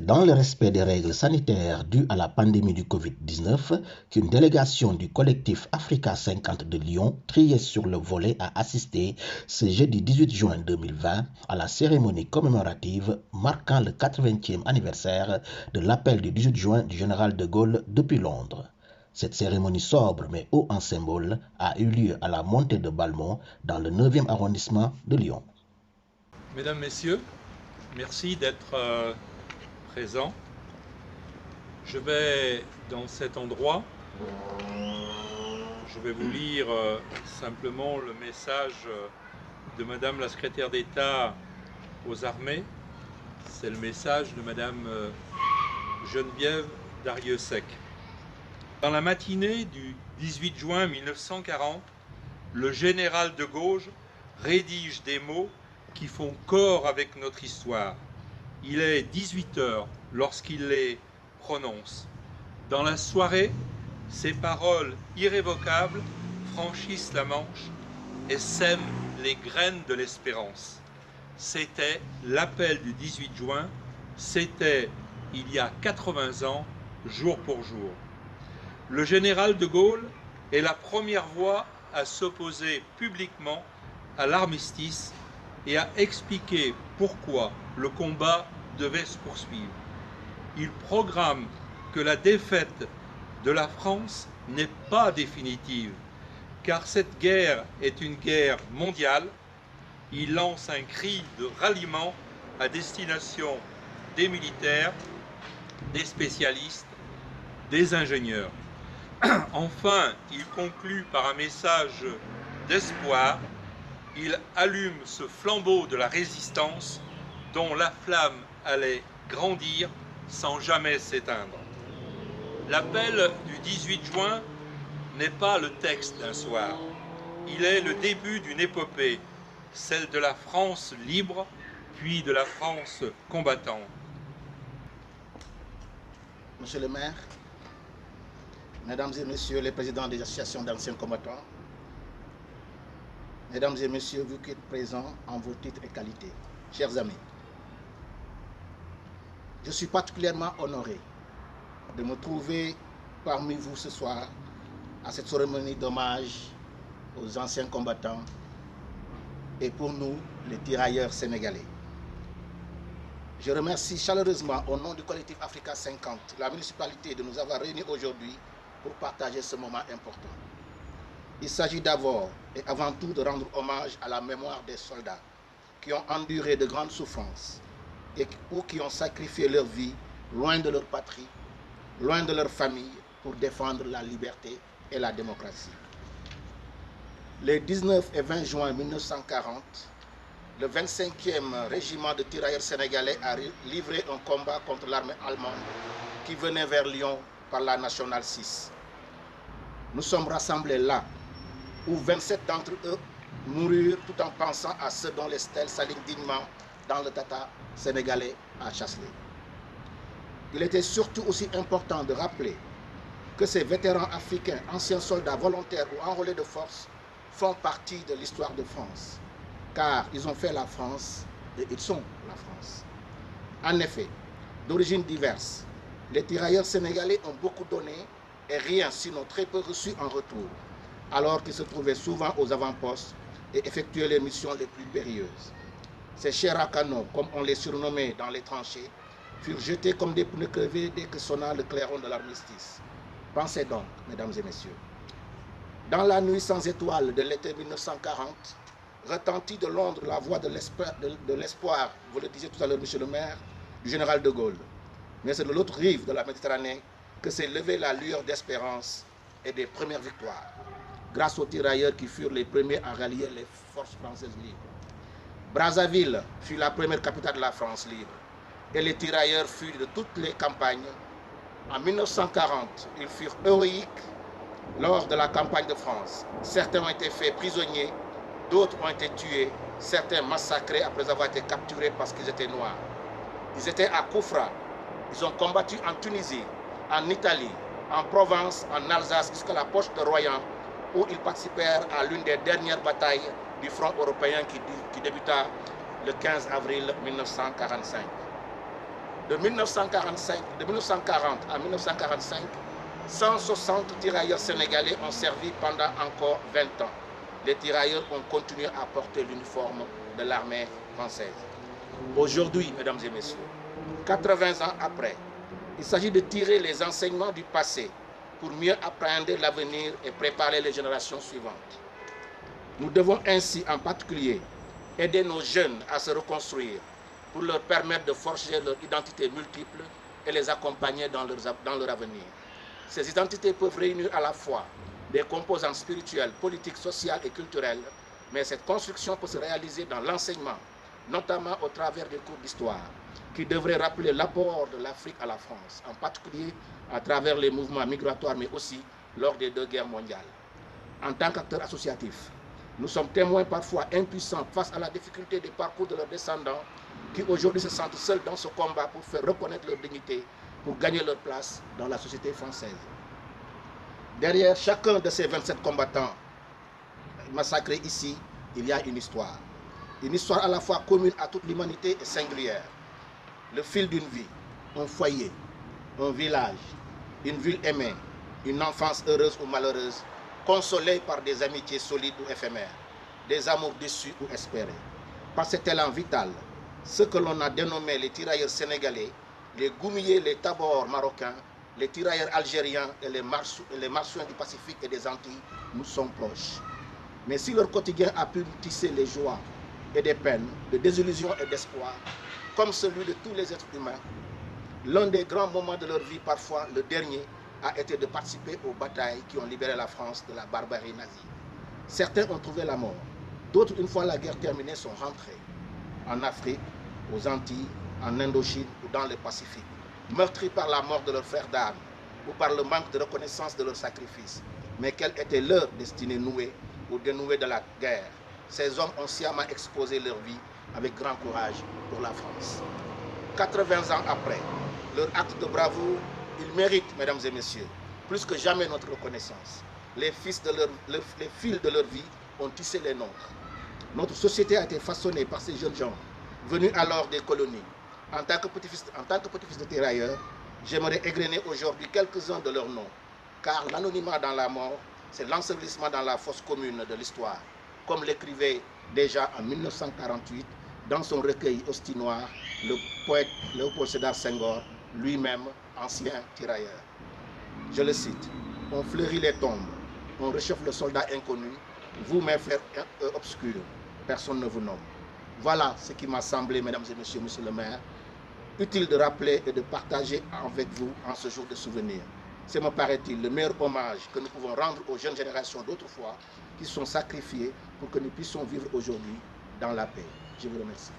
C'est dans le respect des règles sanitaires dues à la pandémie du Covid-19 qu'une délégation du collectif Africa 50 de Lyon, triée sur le volet, a assisté ce jeudi 18 juin 2020 à la cérémonie commémorative marquant le 80e anniversaire de l'appel du 18 juin du général de Gaulle depuis Londres. Cette cérémonie sobre mais haut en symbole a eu lieu à la montée de Balmont dans le 9e arrondissement de Lyon. Mesdames, Messieurs, merci d'être présents. Je vais, dans cet endroit, je vais vous lire simplement le message de Madame la secrétaire d'État aux armées. C'est le message de Madame Geneviève Darrieussecq. Dans la matinée du 18 juin 1940, le général de Gaulle rédige des mots qui font corps avec notre histoire. Il est 18 h lorsqu'il les prononce. Dans la soirée, ces paroles irrévocables franchissent la Manche et sèment les graines de l'espérance. C'était l'appel du 18 juin, c'était il y a 80 ans, jour pour jour. Le général de Gaulle est la première voix à s'opposer publiquement à l'armistice et à expliquer pourquoi le combat devait se poursuivre. Il proclame que la défaite de la France n'est pas définitive, car cette guerre est une guerre mondiale. Il lance un cri de ralliement à destination des militaires, des spécialistes, des ingénieurs. Enfin, il conclut par un message d'espoir. Il allume ce flambeau de la résistance dont la flamme allait grandir sans jamais s'éteindre. L'appel du 18 juin n'est pas le texte d'un soir. Il est le début d'une épopée, celle de la France libre, puis de la France combattante. Monsieur le maire, mesdames et messieurs les présidents des associations d'anciens combattants, mesdames et messieurs, vous qui êtes présents en vos titres et qualités, chers amis, je suis particulièrement honoré de me trouver parmi vous ce soir à cette cérémonie d'hommage aux anciens combattants et pour nous, les tirailleurs sénégalais. Je remercie chaleureusement au nom du collectif Africa 50 la municipalité de nous avoir réunis aujourd'hui pour partager ce moment important. Il s'agit d'abord et avant tout de rendre hommage à la mémoire des soldats qui ont enduré de grandes souffrances ou qui ont sacrifié leur vie loin de leur patrie, loin de leur famille pour défendre la liberté et la démocratie. Les 19 et 20 juin 1940, le 25e régiment de tirailleurs sénégalais a livré un combat contre l'armée allemande qui venait vers Lyon par la Nationale 6. Nous sommes rassemblés là, où 27 d'entre eux moururent tout en pensant à ceux dont les stèles s'alignent dignement dans le Tata sénégalais à Chasselet. Il était surtout aussi important de rappeler que ces vétérans africains, anciens soldats volontaires ou enrôlés de force, font partie de l'histoire de France, car ils ont fait la France et ils sont la France. En effet, d'origines diverses, les tirailleurs sénégalais ont beaucoup donné et rien, sinon très peu reçu en retour, alors qu'ils se trouvaient souvent aux avant-postes et effectuaient les missions les plus périlleuses. Ces Cherakano, comme on les surnommait dans les tranchées, furent jetés comme des pneus crevés dès que sonna le clairon de l'armistice. Pensez donc, mesdames et messieurs. Dans la nuit sans étoiles de l'été 1940, retentit de Londres la voix de l'espoir, vous le disiez tout à l'heure, monsieur le maire, du général de Gaulle. Mais c'est de l'autre rive de la Méditerranée que s'est levée la lueur d'espérance et des premières victoires, grâce aux tirailleurs qui furent les premiers à rallier les forces françaises libres. Brazzaville fut la première capitale de la France libre, et les tirailleurs furent de toutes les campagnes. En 1940, ils furent héroïques lors de la campagne de France. Certains ont été faits prisonniers, d'autres ont été tués, certains massacrés après avoir été capturés parce qu'ils étaient noirs. Ils étaient à Koufra, ils ont combattu en Tunisie, en Italie, en Provence, en Alsace, jusqu'à la poche de Royan, où ils participèrent à l'une des dernières batailles du front européen qui débuta le 15 avril 1945. De 1940 à 1945, 160 tirailleurs sénégalais ont servi pendant encore 20 ans. Les tirailleurs ont continué à porter l'uniforme de l'armée française. Aujourd'hui, mesdames et messieurs, 80 ans après, il s'agit de tirer les enseignements du passé pour mieux appréhender l'avenir et préparer les générations suivantes. Nous devons ainsi, en particulier, aider nos jeunes à se reconstruire pour leur permettre de forger leur identité multiple et les accompagner dans leur avenir. Ces identités peuvent réunir à la fois des composantes spirituelles, politiques, sociales et culturelles, mais cette construction peut se réaliser dans l'enseignement, notamment au travers des cours d'histoire, qui devraient rappeler l'apport de l'Afrique à la France, en particulier à travers les mouvements migratoires, mais aussi lors des 2 guerres mondiales. En tant qu'acteurs associatifs, nous sommes témoins parfois impuissants face à la difficulté des parcours de leurs descendants qui aujourd'hui se sentent seuls dans ce combat pour faire reconnaître leur dignité, pour gagner leur place dans la société française. Derrière chacun de ces 27 combattants massacrés ici, il y a une histoire. Une histoire à la fois commune à toute l'humanité et singulière. Le fil d'une vie, un foyer, un village, une ville aimée, une enfance heureuse ou malheureuse, consolée par des amitiés solides ou éphémères, des amours déçus ou espérés. Par cet élan vital, ce que l'on a dénommé les tirailleurs sénégalais, les Goumiyés, les Tabors marocains, les tirailleurs algériens et les Marsouins du Pacifique et des Antilles nous sont proches. Mais si leur quotidien a pu tisser les joies et des peines, de désillusions et d'espoir, comme celui de tous les êtres humains, l'un des grands moments de leur vie, parfois le dernier, a été de participer aux batailles qui ont libéré la France de la barbarie nazie. Certains ont trouvé la mort, d'autres, une fois la guerre terminée, sont rentrés en Afrique, aux Antilles, en Indochine ou dans le Pacifique, meurtris par la mort de leurs frères d'armes ou par le manque de reconnaissance de leur sacrifice. Mais quelle était leur destinée nouée ou dénouée de la guerre? Ces hommes ont sciemment exposé leur vie avec grand courage pour la France. 80 ans après, leur acte de bravoure, ils méritent, mesdames et messieurs, plus que jamais notre reconnaissance. Les fils de leur vie ont tissé les nôtres. Notre société a été façonnée par ces jeunes gens, venus alors des colonies. En tant que petit-fils de tirailleurs, j'aimerais égrener aujourd'hui quelques-uns de leurs noms, car l'anonymat dans la mort, c'est l'ensevelissement dans la fosse commune de l'histoire, comme l'écrivait déjà en 1948 dans son recueil Hostie Noire, le poète Léopold Sédar Senghor, lui-même ancien tirailleur. Je le cite: « On fleurit les tombes, on réchauffe le soldat inconnu, vous mes frères obscurs, personne ne vous nomme. » Voilà ce qui m'a semblé, mesdames et messieurs, monsieur le maire, utile de rappeler et de partager avec vous en ce jour de souvenir. C'est, me paraît-il, le meilleur hommage que nous pouvons rendre aux jeunes générations d'autrefois qui sont sacrifiées pour que nous puissions vivre aujourd'hui dans la paix. Je vous remercie.